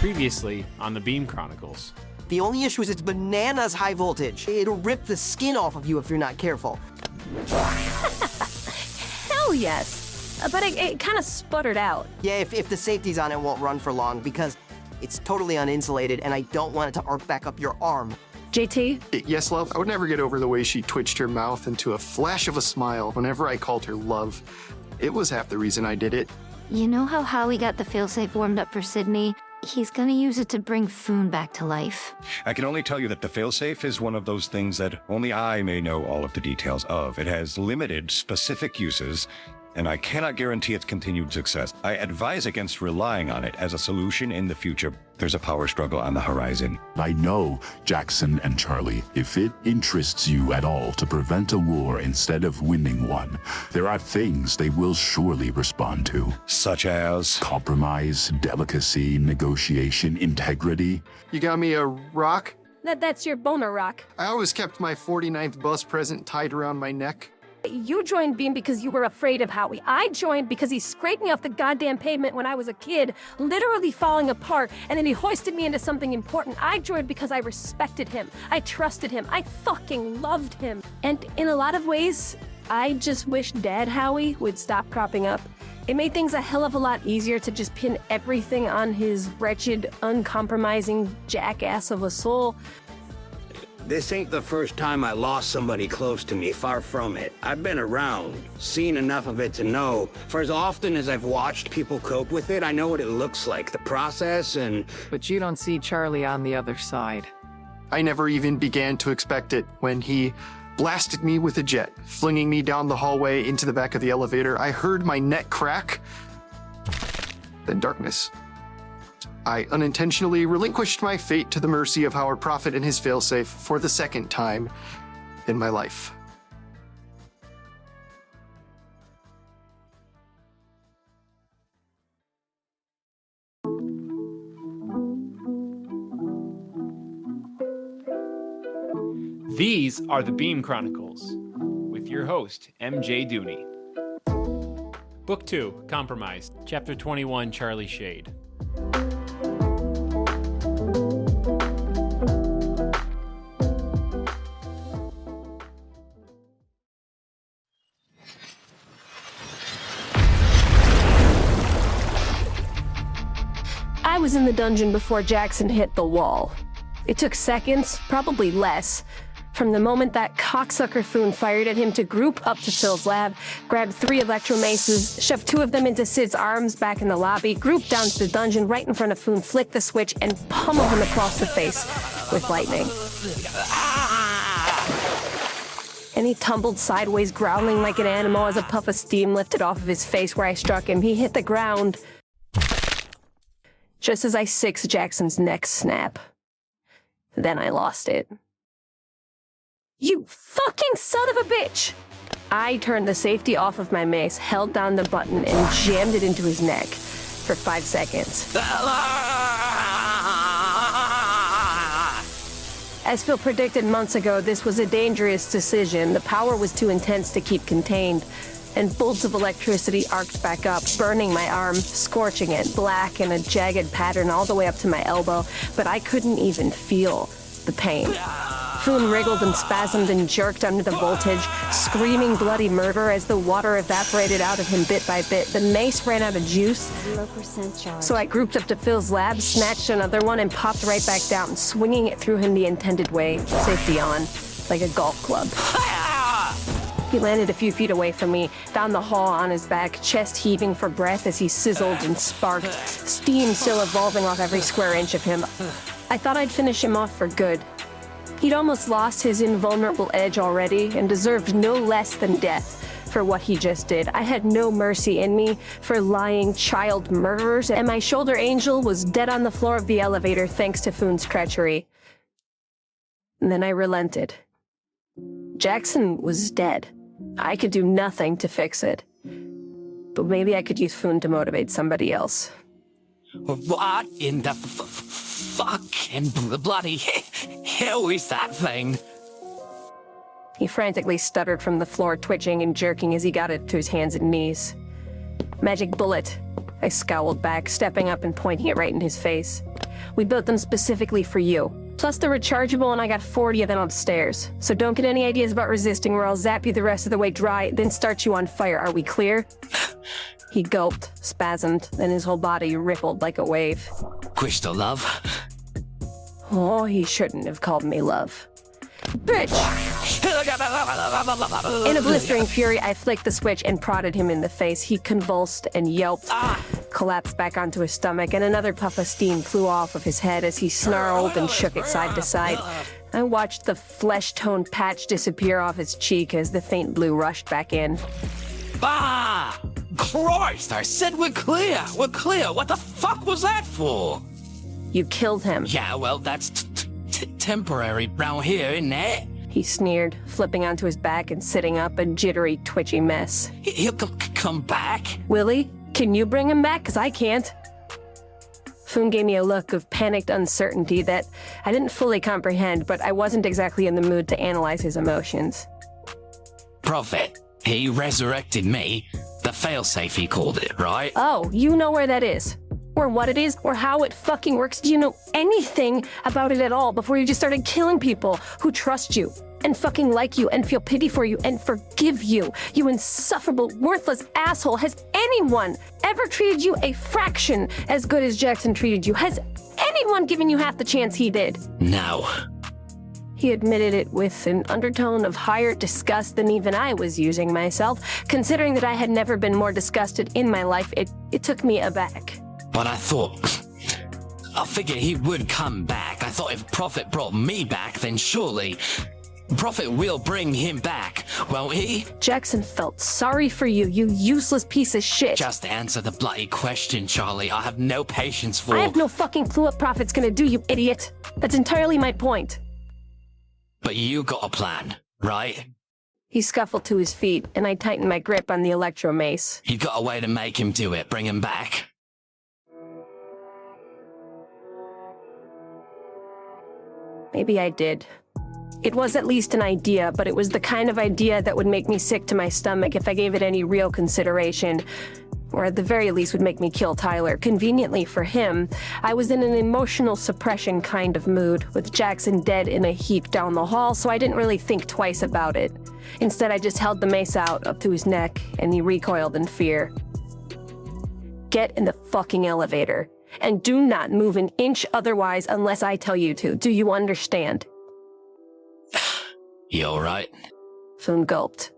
Previously on the Beam Chronicles. The only issue is it's bananas high voltage. It'll rip the skin off of you if you're not careful. Hell yes. But it kind of sputtered out. Yeah, if the safety's on, it won't run for long because it's totally uninsulated and I don't want it to arc back up your arm. JT? Yes, love? I would never get over the way she twitched her mouth into a flash of a smile whenever I called her love. It was half the reason I did it. You know how Howie got the failsafe warmed up for Sydney? He's gonna use it to bring Foon back to life. I can only tell you that the failsafe is one of those things that only I may know all of the details of. It has limited, specific uses, and I cannot guarantee its continued success. I advise against relying on it as a solution in the future. There's a power struggle on the horizon. I know, Jaxon and Charlie, if it interests you at all to prevent a war instead of winning one, there are things they will surely respond to. Such as? Compromise, delicacy, negotiation, integrity. You got me a rock? That's your boner rock. I always kept my 49th bus present tied around my neck. You joined Beam because you were afraid of Howie. I joined because he scraped me off the goddamn pavement when I was a kid, literally falling apart, and then he hoisted me into something important. I joined because I respected him. I trusted him. I fucking loved him. And in a lot of ways, I just wish Dad Howie would stop cropping up. It made things a hell of a lot easier to just pin everything on his wretched, uncompromising jackass of a soul. This ain't the first time I lost somebody close to me, far from it. I've been around, seen enough of it to know. For as often as I've watched people cope with it, I know what it looks like, the process and... But you don't see Charlie on the other side. I never even began to expect it when he blasted me with a jet, flinging me down the hallway into the back of the elevator. I heard my neck crack, then darkness. I unintentionally relinquished my fate to the mercy of Howard Prophet and his failsafe for the second time in my life. These are the Beam Chronicles with your host, MJ Dooney. Book 2, Compromised, Chapter 21, Charlie Shayde. I was in the dungeon before Jaxon hit the wall. It took seconds, probably less, from the moment that cocksucker Foon fired at him to group up to Phil's lab, grab 3 electromaces, shove 2 of them into Sid's arms back in the lobby, group down to the dungeon right in front of Foon, flick the switch, and pummel him across the face with lightning. And he tumbled sideways, growling like an animal as a puff of steam lifted off of his face where I struck him. He hit the ground just as I sixed Jackson's neck snap. Then I lost it. You fucking son of a bitch! I turned the safety off of my mace, held down the button, and jammed it into his neck for 5 seconds. As Phil predicted months ago, this was a dangerous decision. The power was too intense to keep contained, and bolts of electricity arced back up, burning my arm, scorching it, black in a jagged pattern all the way up to my elbow, but I couldn't even feel the pain. Foon wriggled and spasmed and jerked under the voltage, screaming bloody murder as the water evaporated out of him bit by bit. The mace ran out of juice, 0% charge. so I grouped up to Phil's lab, snatched another one, and popped right back down, swinging it through him the intended way, safety on, like a golf club. He landed a few feet away from me, down the hall on his back, chest heaving for breath as he sizzled and sparked, steam still evolving off every square inch of him. I thought I'd finish him off for good. He'd almost lost his invulnerable edge already and deserved no less than death for what he just did. I had no mercy in me for lying child murderers, and my shoulder angel was dead on the floor of the elevator thanks to Foon's treachery. And then I relented. Jaxon was dead. I could do nothing to fix it. But maybe I could use Foon to motivate somebody else. What in the fucking bloody hell is that thing? He frantically stuttered from the floor, twitching and jerking as he got it to his hands and knees. Magic bullet. I scowled back, stepping up and pointing it right in his face. We built them specifically for you. Plus they're rechargeable and I got 40 of them upstairs. So don't get any ideas about resisting or I'll zap you the rest of the way dry, then start you on fire. Are we clear? He gulped, spasmed, then his whole body rippled like a wave. Crystal love. Oh, he shouldn't have called me love. Bitch! In a blistering fury, I flicked the switch and prodded him in the face. He convulsed and yelped, collapsed back onto his stomach, and another puff of steam flew off of his head as he snarled and shook it side to side. I watched the flesh-toned patch disappear off his cheek as the faint blue rushed back in. Ah! Christ, I said we're clear! We're clear! What the fuck was that for? You killed him. Yeah, well, that's temporary round here, isn't it? He sneered, flipping onto his back and sitting up, a jittery, twitchy mess. He'll come back? Will he? Can you bring him back? 'Cause I can't. Foon gave me a look of panicked uncertainty that I didn't fully comprehend, but I wasn't exactly in the mood to analyze his emotions. Prophet, he resurrected me. The failsafe, he called it, right? Oh, you know where that is? Or what it is, or how it fucking works? Do you know anything about it at all before you just started killing people who trust you and fucking like you and feel pity for you and forgive you? You insufferable, worthless asshole. Has anyone ever treated you a fraction as good as Jaxon treated you? Has anyone given you half the chance he did? No. He admitted it with an undertone of higher disgust than even I was using myself. Considering that I had never been more disgusted in my life, it took me aback. But I figured he would come back. I thought if Prophet brought me back, then surely Prophet will bring him back, won't he? Jaxon felt sorry for you, you useless piece of shit. Just answer the bloody question, Charlie. I have no patience for... I have no fucking clue what Prophet's gonna do, you idiot. That's entirely my point. But you got a plan, right? He scuffled to his feet, and I tightened my grip on the electro mace. You got a way to make him do it, bring him back. Maybe I did. It was at least an idea, but it was the kind of idea that would make me sick to my stomach if I gave it any real consideration. Or at the very least would make me kill Tyler. Conveniently for him, I was in an emotional suppression kind of mood, with Jaxon dead in a heap down the hall, so I didn't really think twice about it. Instead, I just held the mace out up to his neck, and he recoiled in fear. Get in the fucking elevator. And do not move an inch otherwise unless I tell you to. Do you understand? You alright? Foon gulped.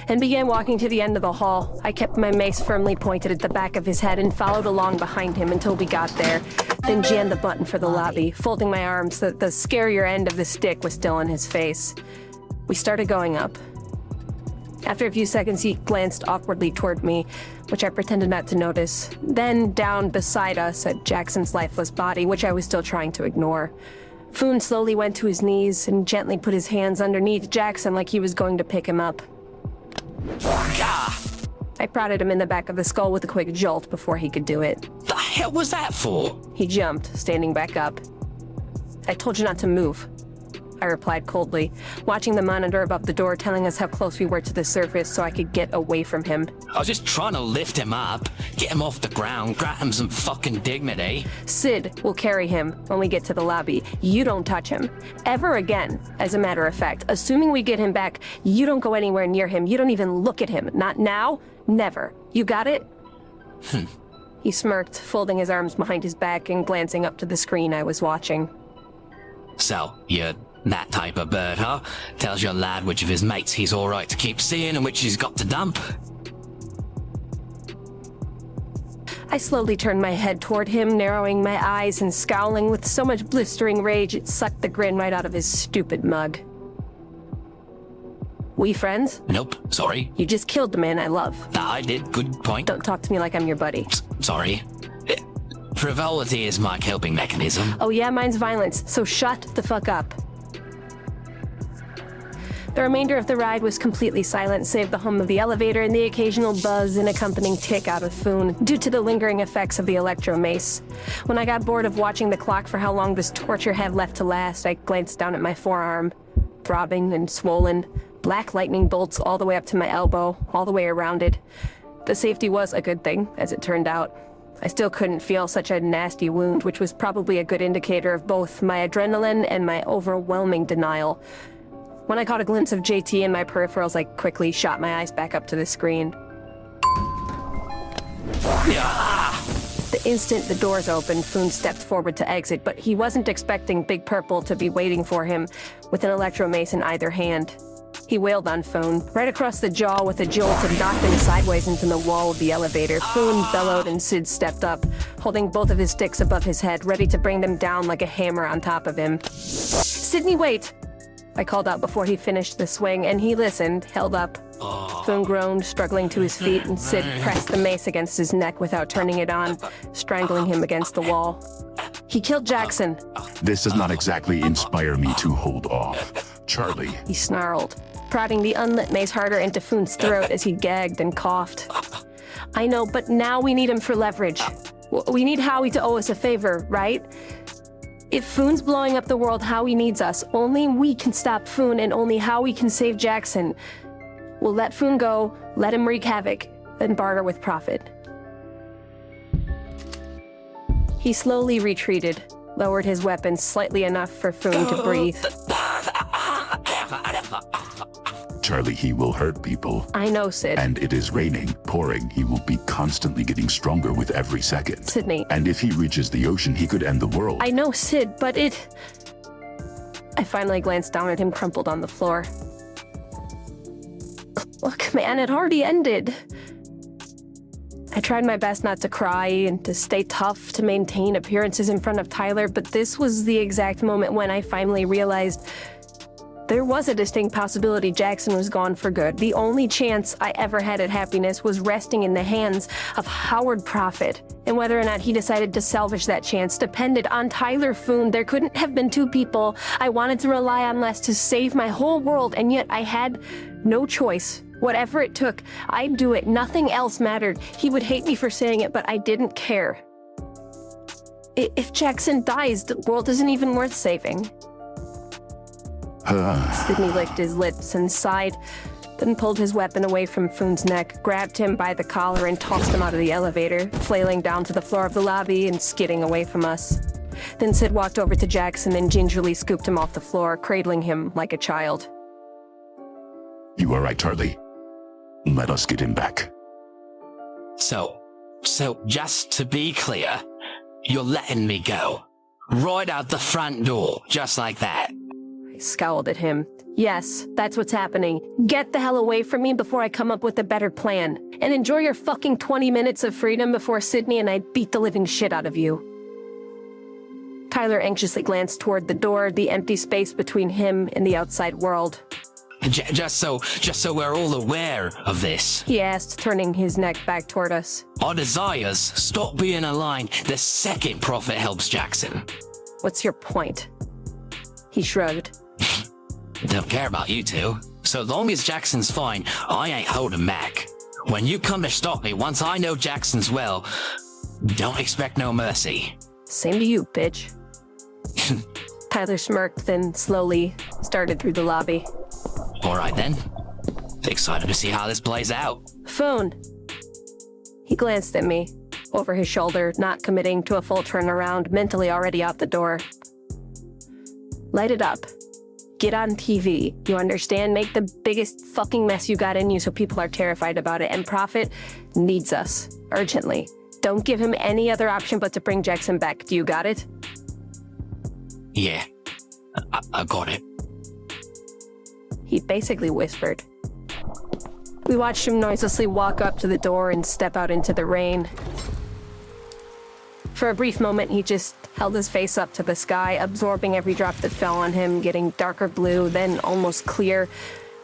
And began walking to the end of the hall. I kept my mace firmly pointed at the back of his head and followed along behind him until we got there, then jammed the button for the lobby, folding my arms so that the scarier end of the stick was still on his face. We started going up. After a few seconds, he glanced awkwardly toward me, which I pretended not to notice. Then down beside us at Jaxon's lifeless body, which I was still trying to ignore. Foon slowly went to his knees and gently put his hands underneath Jaxon like he was going to pick him up. I prodded him in the back of the skull with a quick jolt before he could do it. The hell was that for? He jumped, standing back up. I told you not to move, I replied coldly, watching the monitor above the door telling us how close we were to the surface so I could get away from him. I was just trying to lift him up, get him off the ground, grant him some fucking dignity. Sid will carry him when we get to the lobby. You don't touch him. Ever again, as a matter of fact. Assuming we get him back, you don't go anywhere near him. You don't even look at him. Not now, never. You got it? He smirked, folding his arms behind his back and glancing up to the screen I was watching. So, you're that type of bird, huh? Tells your lad which of his mates he's alright to keep seeing and which he's got to dump. I slowly turned my head toward him, narrowing my eyes and scowling with so much blistering rage it sucked the grin right out of his stupid mug. We friends? Nope, sorry. You just killed the man I love. That I did, good point. Don't talk to me like I'm your buddy. Sorry. Frivolity is my coping mechanism. Oh yeah, mine's violence, so shut the fuck up. The remainder of the ride was completely silent, save the hum of the elevator and the occasional buzz and accompanying tick out of Foon, due to the lingering effects of the electro mace. When I got bored of watching the clock for how long this torture had left to last, I glanced down at my forearm, throbbing and swollen, black lightning bolts all the way up to my elbow, all the way around it. The safety was a good thing, as it turned out. I still couldn't feel such a nasty wound, which was probably a good indicator of both my adrenaline and my overwhelming denial. When I caught a glimpse of JT in my peripherals, I quickly shot my eyes back up to the screen. The instant the doors opened, Foon stepped forward to exit, but he wasn't expecting Big Purple to be waiting for him with an electromace in either hand. He wailed on Foon, right across the jaw with a jolt and knocked him sideways into the wall of the elevator. Foon bellowed and Sid stepped up, holding both of his sticks above his head, ready to bring them down like a hammer on top of him. "Sydney, wait!" I called out before he finished the swing, and he listened, held up. Foon groaned, struggling to his feet, and Sid pressed the mace against his neck without turning it on, strangling him against the wall. "He killed Jaxon." This does not exactly inspire me to hold off. Charlie. He snarled, prodding the unlit mace harder into Foon's throat as he gagged and coughed. "I know, but now we need him for leverage. We need Howie to owe us a favor, right? If Foon's blowing up the world, Howie needs us. Only we can stop Foon, and only Howie can save Jaxon. We'll let Foon go, let him wreak havoc, then barter with profit." He slowly retreated, lowered his weapon slightly enough for Foon to breathe. Charlie, he will hurt people. "I know, Sid." And it is raining, pouring. He will be constantly getting stronger with every second. "Sydney." And if he reaches the ocean, he could end the world. "I know, Sid, but it..." I finally glanced down at him crumpled on the floor. "Look, man, it already ended." I tried my best not to cry and to stay tough, to maintain appearances in front of Tyler, but this was the exact moment when I finally realized there was a distinct possibility Jaxon was gone for good. The only chance I ever had at happiness was resting in the hands of Howard Prophet, and whether or not he decided to salvage that chance depended on Tyler Foon. There couldn't have been two people I wanted to rely on less to save my whole world, and yet I had no choice. Whatever it took, I'd do it. Nothing else mattered. He would hate me for saying it, but I didn't care. If Jaxon dies, the world isn't even worth saving. Sydney licked his lips and sighed, then pulled his weapon away from Foon's neck, grabbed him by the collar and tossed him out of the elevator, flailing down to the floor of the lobby and skidding away from us. Then Sid walked over to Jaxon and gingerly scooped him off the floor, cradling him like a child. You are right, Charlie. Let us get him back. So just to be clear, you're letting me go. Right out the front door, just like that. I scowled at him. "Yes, that's what's happening. Get the hell away from me before I come up with a better plan. And enjoy your fucking 20 minutes of freedom before Sydney and I beat the living shit out of you." Tyler anxiously glanced toward the door, the empty space between him and the outside world. Just so we're all aware of this. He asked, turning his neck back toward us. Our desires stop being aligned the second Prophet helps Jaxon. "What's your point?" He shrugged. Don't care about you two. So long as Jackson's fine, I ain't holding back. When you come to stop me, once I know Jackson's well, don't expect no mercy. "Same to you, bitch." Tyler smirked, then slowly started through the lobby. All right then. Excited to see how this plays out. "Phone." He glanced at me, over his shoulder, not committing to a full turnaround, mentally already out the door. "Light it up. Get on TV. You understand? Make the biggest fucking mess you got in you so people are terrified about it. And Prophet needs us. Urgently. Don't give him any other option but to bring Jaxon back. Do you got it?" Yeah, I got it. He basically whispered. We watched him noiselessly walk up to the door and step out into the rain. For a brief moment, he just held his face up to the sky, absorbing every drop that fell on him, getting darker blue, then almost clear.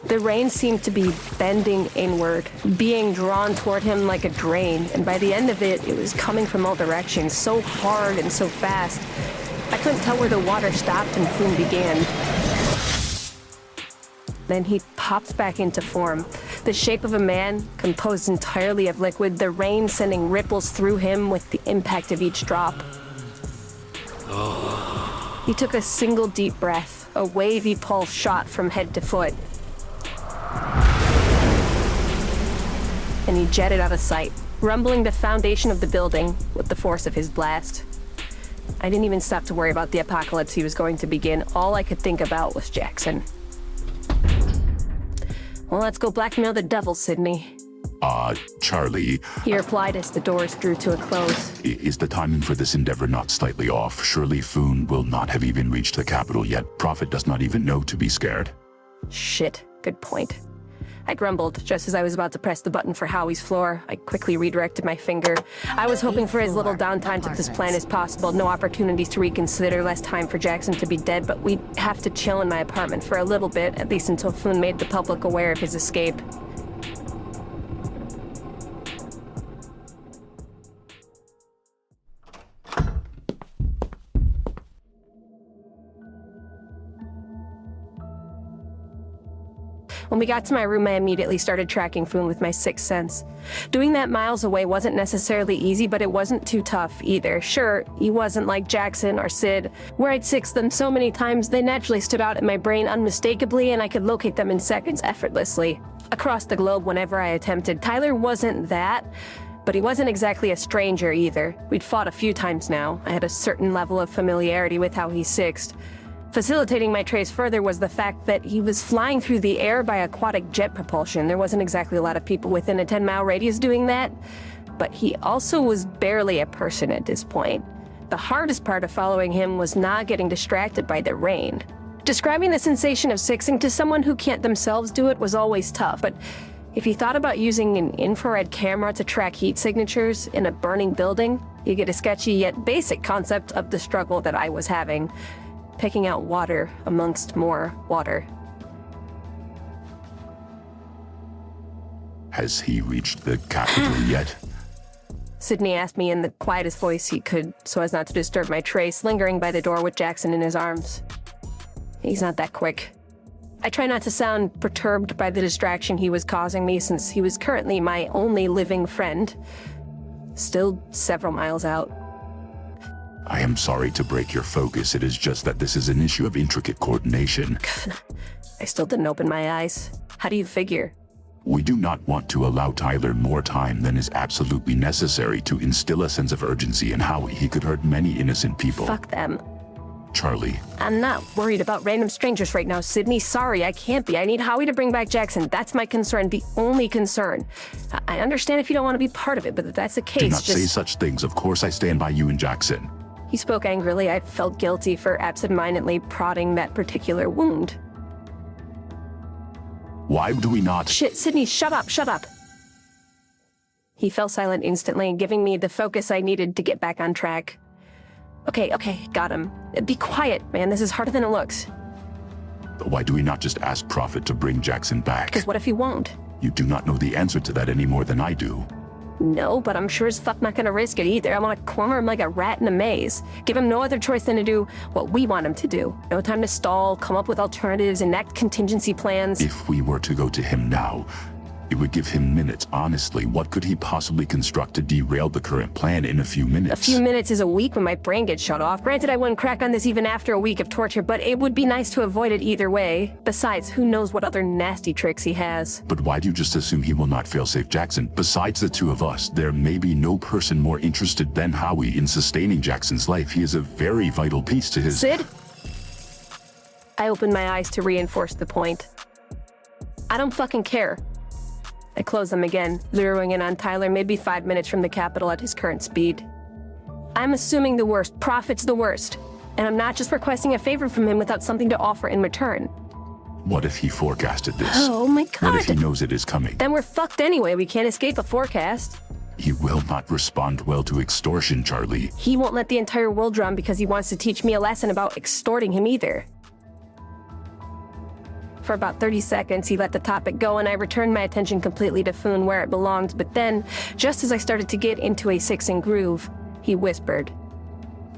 The rain seemed to be bending inward, being drawn toward him like a drain, and by the end of it, it was coming from all directions, so hard and so fast. I couldn't tell where the water stopped and Foon began. Then he popped back into form, the shape of a man, composed entirely of liquid, the rain sending ripples through him with the impact of each drop. He took a single deep breath, a wavy pulse shot from head to foot. and he jetted out of sight, rumbling the foundation of the building with the force of his blast. I didn't even stop to worry about the apocalypse he was going to begin. All I could think about was Jaxon. Well, let's go blackmail the devil, Sydney. Charlie. He replied as the doors drew to a close. Is the timing for this endeavor not slightly off? Surely Foon will not have even reached the capital yet. Prophet does not even know to be scared. Shit, good point. I grumbled just as I was about to press the button for Howie's floor. I quickly redirected my finger. I was hoping for as little downtime to this plan as possible, no opportunities to reconsider, less time for Jaxon to be dead, but we'd have to chill in my apartment for a little bit, at least until Foon made the public aware of his escape. When we got to my room, I immediately started tracking Foon with my sixth sense. Doing that miles away wasn't necessarily easy, but it wasn't too tough either. Sure, he wasn't like Jaxon or Sid, where I'd sixed them so many times they naturally stood out in my brain unmistakably and I could locate them in seconds effortlessly. Across the globe whenever I attempted. Tyler wasn't that, but he wasn't exactly a stranger either. We'd fought a few times now. I had a certain level of familiarity with how he sixed. Facilitating my trace further was the fact that he was flying through the air by aquatic jet propulsion. There wasn't exactly a lot of people within a 10-mile radius doing that, but he also was barely a person at this point. The hardest part of following him was not getting distracted by the rain. Describing the sensation of sixing to someone who can't themselves do it was always tough, but if you thought about using an infrared camera to track heat signatures in a burning building, you get a sketchy yet basic concept of the struggle that I was having. Picking out water amongst more water. Has he reached the capital yet? Sydney asked me in the quietest voice he could, so as not to disturb my trace, lingering by the door with Jaxon in his arms. He's not that quick. I try not to sound perturbed by the distraction he was causing me, since he was currently my only living friend. Still several miles out. I am sorry to break your focus. It is just that this is an issue of intricate coordination. I still didn't open my eyes. How do you figure? We do not want to allow Tyler more time than is absolutely necessary to instill a sense of urgency in Howie. He could hurt many innocent people. Fuck them. Charlie. I'm not worried about random strangers right now, Sydney. Sorry, I can't be. I need Howie to bring back Jaxon. That's my concern, the only concern. I understand if you don't want to be part of it, but if that's the case, do not say such things. Of course I stand by you and Jaxon. He spoke angrily. I felt guilty for absentmindedly prodding that particular wound. Why do we not— Shit, Sydney, shut up, shut up. He fell silent instantly, giving me the focus I needed to get back on track. Okay, got him. Be quiet, man. This is harder than it looks. Why do we not just ask Prophet to bring Jaxon back? Because what if he won't? You do not know the answer to that any more than I do. No, but I'm sure as fuck not gonna risk it either. I want to corner him like a rat in a maze. Give him no other choice than to do what we want him to do. No time to stall, come up with alternatives, enact contingency plans. If we were to go to him now, it would give him minutes. Honestly, what could he possibly construct to derail the current plan in a few minutes? A few minutes is a week when my brain gets shut off. Granted, I wouldn't crack on this even after a week of torture, but it would be nice to avoid it either way. Besides, who knows what other nasty tricks he has. But why do you just assume he will not fail-safe Jaxon? Besides the two of us, there may be no person more interested than Howie in sustaining Jackson's life. He is a very vital piece to his— Sid? I opened my eyes to reinforce the point. I don't fucking care. I closed them again, zeroing in on Tyler maybe 5 minutes from the capital at his current speed. I'm assuming the worst. Prophet's the worst. And I'm not just requesting a favor from him without something to offer in return. What if he forecasted this? Oh my god. What if he knows it is coming? Then we're fucked anyway. We can't escape a forecast. He will not respond well to extortion, Charlie. He won't let the entire world drown because he wants to teach me a lesson about extorting him either. For about 30 seconds, he let the topic go, and I returned my attention completely to Foon where it belonged, but then, just as I started to get into a sixing groove, he whispered.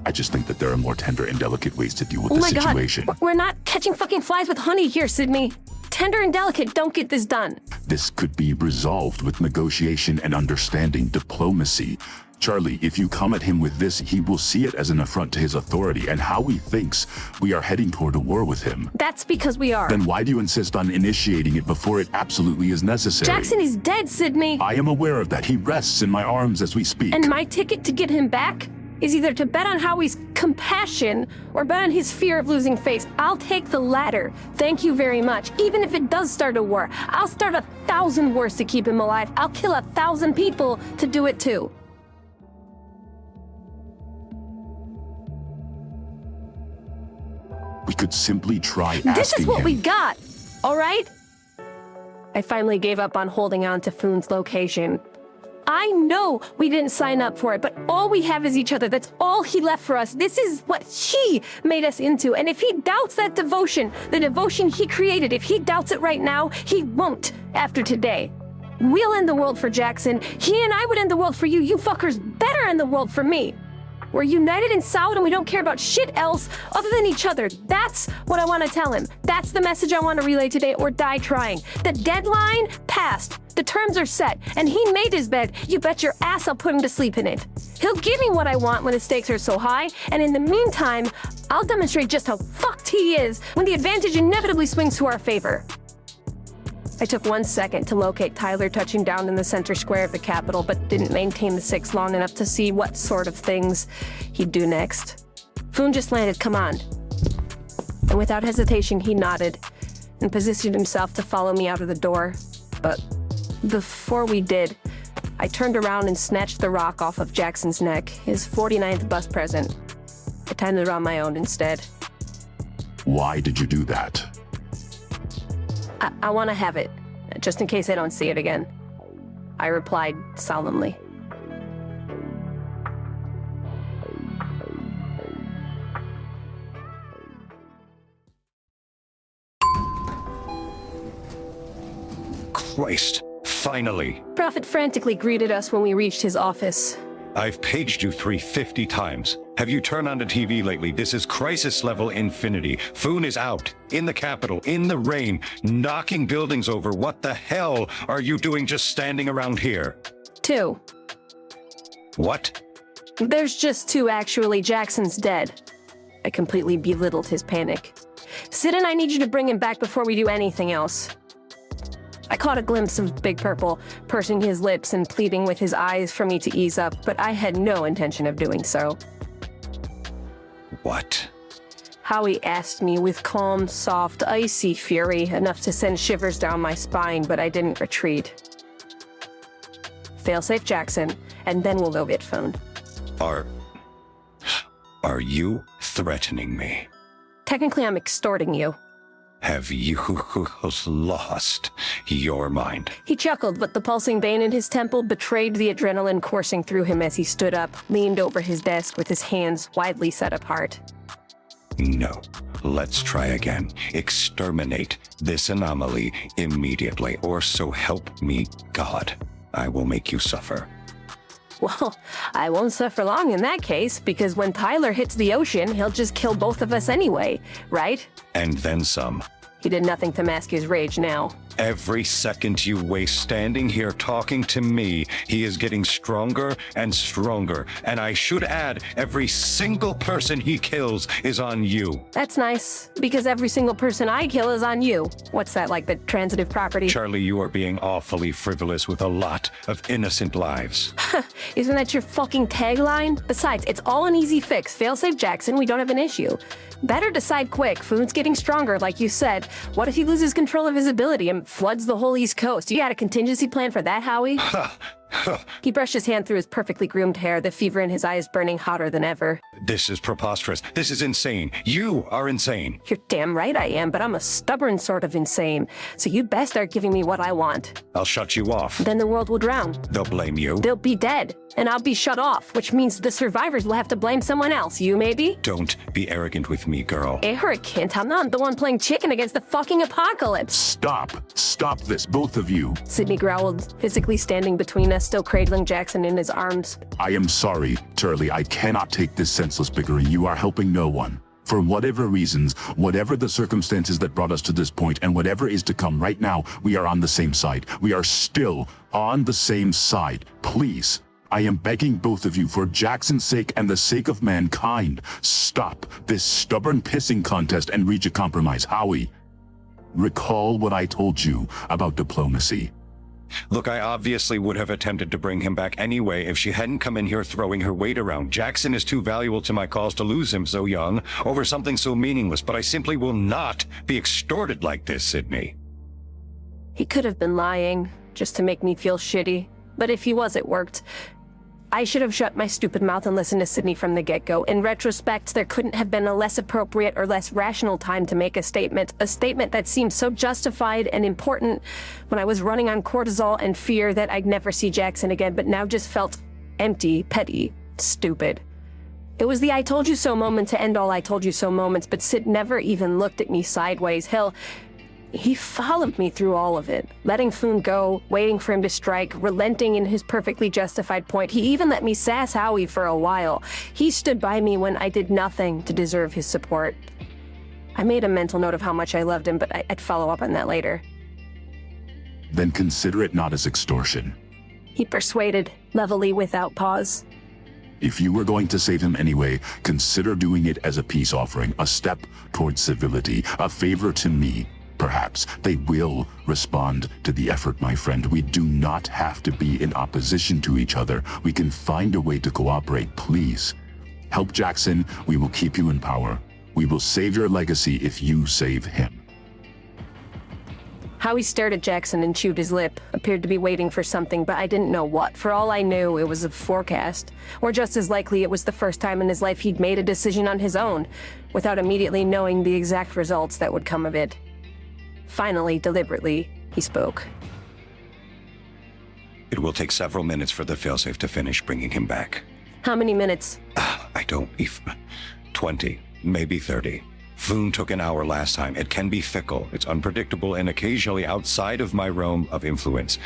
I just think that there are more tender and delicate ways to deal with the situation. God. We're not catching fucking flies with honey here, Sydney. Tender and delicate don't get this done. This could be resolved with negotiation and understanding, diplomacy. Charlie, if you come at him with this, he will see it as an affront to his authority and how he thinks we are heading toward a war with him. That's because we are. Then why do you insist on initiating it before it absolutely is necessary? Jaxon is dead, Sydney. I am aware of that. He rests in my arms as we speak. And my ticket to get him back is either to bet on Howie's compassion or bet on his fear of losing face. I'll take the latter. Thank you very much. Even if it does start a war, I'll start 1,000 wars to keep him alive. I'll kill 1,000 people to do it too. We could simply try asking This is what him. we got, all right? I finally gave up on holding on to Foon's location. I know we didn't sign up for it, but all we have is each other. That's all he left for us. This is what he made us into. And if he doubts that devotion, the devotion he created, if he doubts it right now, he won't after today. We'll end the world for Jaxon. He and I would end the world for you. You fuckers better end the world for me. We're united and solid and we don't care about shit else other than each other. That's what I want to tell him. That's the message I want to relay today or die trying. The deadline passed. The terms are set. And he made his bed. You bet your ass I'll put him to sleep in it. He'll give me what I want when the stakes are so high. And in the meantime, I'll demonstrate just how fucked he is when the advantage inevitably swings to our favor. I took 1 second to locate Tyler touching down in the center square of the Capitol, but didn't maintain the 6 long enough to see what sort of things he'd do next. Foon just landed, come on. And without hesitation, he nodded and positioned himself to follow me out of the door. But before we did, I turned around and snatched the rock off of Jackson's neck, his 49th bus present. I timed it around my own instead. Why did you do that? I want to have it, just in case I don't see it again. I replied solemnly. Christ, finally. Prophet frantically greeted us when we reached his office. I've paged you 350 times. Have you turned on the TV lately? This is crisis level infinity. Foon is out, in the Capitol, in the rain, knocking buildings over. What the hell are you doing just standing around here? 2. What? There's just 2, actually. Jackson's dead. I completely belittled his panic. Sid and I need you to bring him back before we do anything else. I caught a glimpse of Big Purple, pursing his lips and pleading with his eyes for me to ease up, but I had no intention of doing so. What? Howie asked me with calm, soft, icy fury, enough to send shivers down my spine, but I didn't retreat. Failsafe Jaxon, and then we'll go get Foon. Are you threatening me? Technically, I'm extorting you. Have you lost your mind? He chuckled, but the pulsing vein in his temple betrayed the adrenaline coursing through him as he stood up, leaned over his desk with his hands widely set apart. No. Let's try again. Exterminate this anomaly immediately, or so help me God, I will make you suffer. Well, I won't suffer long in that case, because when Tyler hits the ocean, he'll just kill both of us anyway, right? And then some. He did nothing to mask his rage now. Every second you waste standing here talking to me, he is getting stronger and stronger. And I should add, every single person he kills is on you. That's nice, because every single person I kill is on you. What's that, like the transitive property? Charlie, you are being awfully frivolous with a lot of innocent lives. Isn't that your fucking tagline? Besides, it's all an easy fix. Failsafe Jaxon, we don't have an issue. Better decide quick. Food's getting stronger, like you said. What if he loses control of his ability and floods the whole East Coast? You got a contingency plan for that, Howie? He brushed his hand through his perfectly groomed hair, the fever in his eyes burning hotter than ever. This is preposterous. This is insane. You are insane. You're damn right I am, but I'm a stubborn sort of insane. So you'd best start giving me what I want. I'll shut you off. Then the world will drown. They'll blame you. They'll be dead, and I'll be shut off, which means the survivors will have to blame someone else. You, maybe? Don't be arrogant with me, girl. Arrogant? I'm not the one playing chicken against the fucking apocalypse. Stop. Stop this, both of you. Sydney growled, physically standing between us, still cradling Jaxon in his arms. I am sorry, Charlie. I cannot take this senseless bickering. You are helping no one. For whatever reasons, whatever the circumstances that brought us to this point, and whatever is to come right now, we are on the same side. We are still on the same side. Please, I am begging both of you for Jackson's sake and the sake of mankind. Stop this stubborn pissing contest and reach a compromise. Howie, recall what I told you about diplomacy. Look, I obviously would have attempted to bring him back anyway if she hadn't come in here throwing her weight around. Jaxon is too valuable to my cause to lose him so young over something so meaningless, but I simply will not be extorted like this, Sydney. He could have been lying, just to make me feel shitty. But if he was, it worked. I should have shut my stupid mouth and listened to Sydney from the get-go. In retrospect, there couldn't have been a less appropriate or less rational time to make a statement that seemed so justified and important when I was running on cortisol and fear that I'd never see Jaxon again, but now just felt empty, petty, stupid. It was the I told you so moment to end all I told you so moments, but Sid never even looked at me sideways. Hell, he followed me through all of it, letting Foon go, waiting for him to strike, relenting in his perfectly justified point. He even let me sass Howie for a while. He stood by me when I did nothing to deserve his support. I made a mental note of how much I loved him, but I'd follow up on that later. Then consider it not as extortion. He persuaded, levelly without pause. If you were going to save him anyway, consider doing it as a peace offering, a step towards civility, a favor to me. Perhaps they will respond to the effort, my friend. We do not have to be in opposition to each other. We can find a way to cooperate, please. Help Jaxon, we will keep you in power. We will save your legacy if you save him. Howie stared at Jaxon and chewed his lip, appeared to be waiting for something, but I didn't know what. For all I knew, it was a forecast. Or just as likely, it was the first time in his life he'd made a decision on his own, without immediately knowing the exact results that would come of it. Finally, deliberately, he spoke. It will take several minutes for the failsafe to finish bringing him back. How many minutes? I don't even... 20, maybe 30. Foon took an hour last time. It can be fickle. It's unpredictable and occasionally outside of my realm of influence.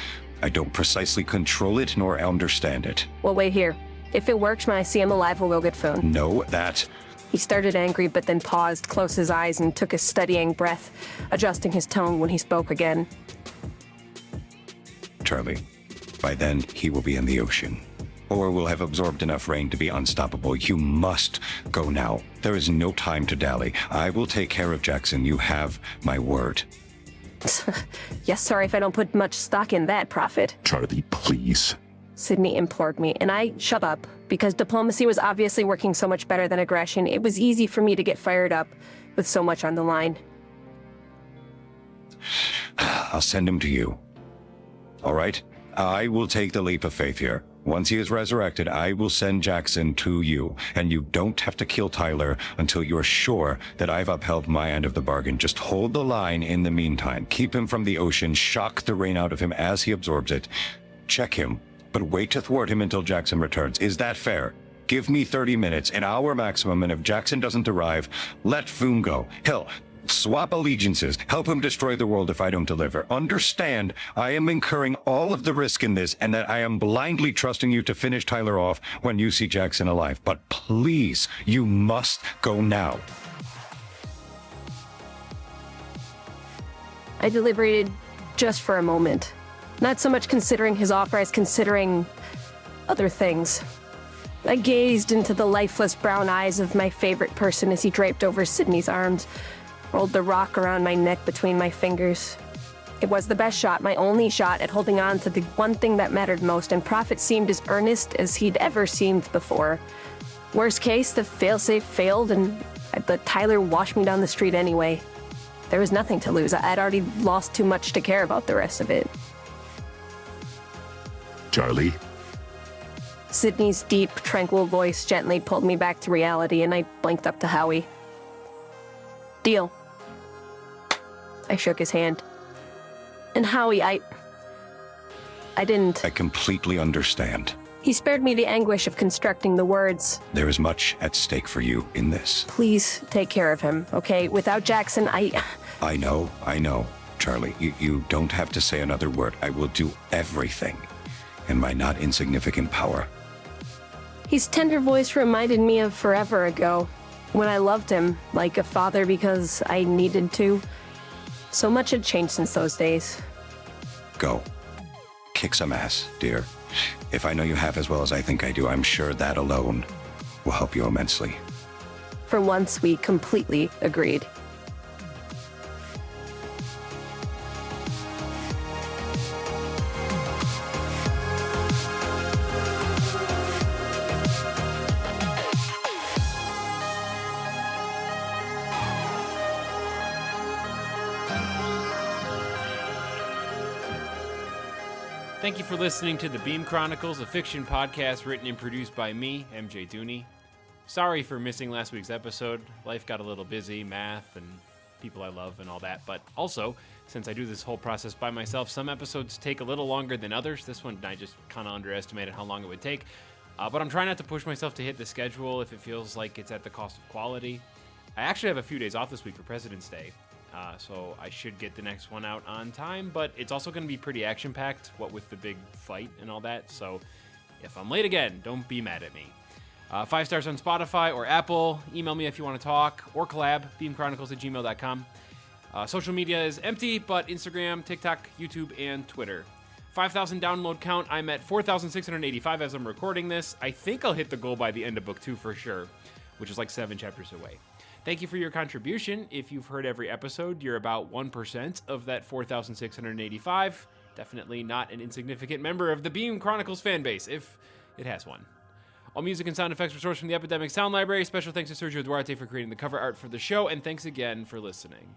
I don't precisely control it nor understand it. Well, wait here. If it works when I see him alive, we'll go get Foon. No, that... He started angry, but then paused, closed his eyes, and took a steadying breath, adjusting his tone when he spoke again. Charlie, by then he will be in the ocean. Or will have absorbed enough rain to be unstoppable. You must go now. There is no time to dally. I will take care of Jaxon. You have my word. Yes, sorry if I don't put much stock in that, Prophet. Charlie, please. Sydney implored me, and I shut up. Because diplomacy was obviously working so much better than aggression, it was easy for me to get fired up with so much on the line. I'll send him to you. All right? I will take the leap of faith here. Once he is resurrected, I will send Jaxon to you, and you don't have to kill Tyler until you're sure that I've upheld my end of the bargain. Just hold the line in the meantime. Keep him from the ocean, shock the rain out of him as he absorbs it. Check him, but wait to thwart him until Jaxon returns. Is that fair? Give me 30 minutes, an hour maximum, and if Jaxon doesn't arrive, let Foon go. Hell, swap allegiances. Help him destroy the world if I don't deliver. Understand, I am incurring all of the risk in this, and that I am blindly trusting you to finish Tyler off when you see Jaxon alive. But please, you must go now. I deliberated just for a moment. Not so much considering his offer as considering other things. I gazed into the lifeless brown eyes of my favorite person as he draped over Sydney's arms, rolled the rock around my neck between my fingers. It was the best shot, my only shot at holding on to the one thing that mattered most, and Prophet seemed as earnest as he'd ever seemed before. Worst case, the failsafe failed and I'd let Tyler wash me down the street anyway. There was nothing to lose. I'd already lost too much to care about the rest of it. Charlie? Sydney's deep, tranquil voice gently pulled me back to reality, and I blinked up to Howie. Deal. I shook his hand. And Howie, I didn't... I completely understand. He spared me the anguish of constructing the words. There is much at stake for you in this. Please take care of him, okay? Without Jaxon, I know, Charlie. You don't have to say another word. I will do everything in my not insignificant power. His tender voice reminded me of forever ago, when I loved him like a father because I needed to. So much had changed since those days. Go. Kick some ass, dear. If I know you have as well as I think I do, I'm sure that alone will help you immensely. For once, we completely agreed. Thank you for listening to the Beam Chronicles, a fiction podcast written and produced by me, MJ Dooney. Sorry for missing last week's episode. Life got a little busy, math and people I love and all that. But also, since I do this whole process by myself, some episodes take a little longer than others. This one, I just kind of underestimated how long it would take. But I'm trying not to push myself to hit the schedule if it feels like it's at the cost of quality. I actually have a few days off this week for President's Day. So I should get the next one out on time, but it's also going to be pretty action-packed, what with the big fight and all that. So if I'm late again, don't be mad at me. 5 stars on Spotify or Apple. Email me if you want to talk or collab, beamchronicles@gmail.com. Social media is empty, but Instagram, TikTok, YouTube, and Twitter. 5,000 download count. I'm at 4,685 as I'm recording this. I think I'll hit the goal by the end of book 2 for sure, which is like 7 chapters away. Thank you for your contribution. If you've heard every episode, you're about 1% of that 4,685. Definitely not an insignificant member of the Beam Chronicles fan base, if it has one. All music and sound effects were sourced from the Epidemic Sound Library. Special thanks to Sergio Duarte for creating the cover art for the show, and thanks again for listening.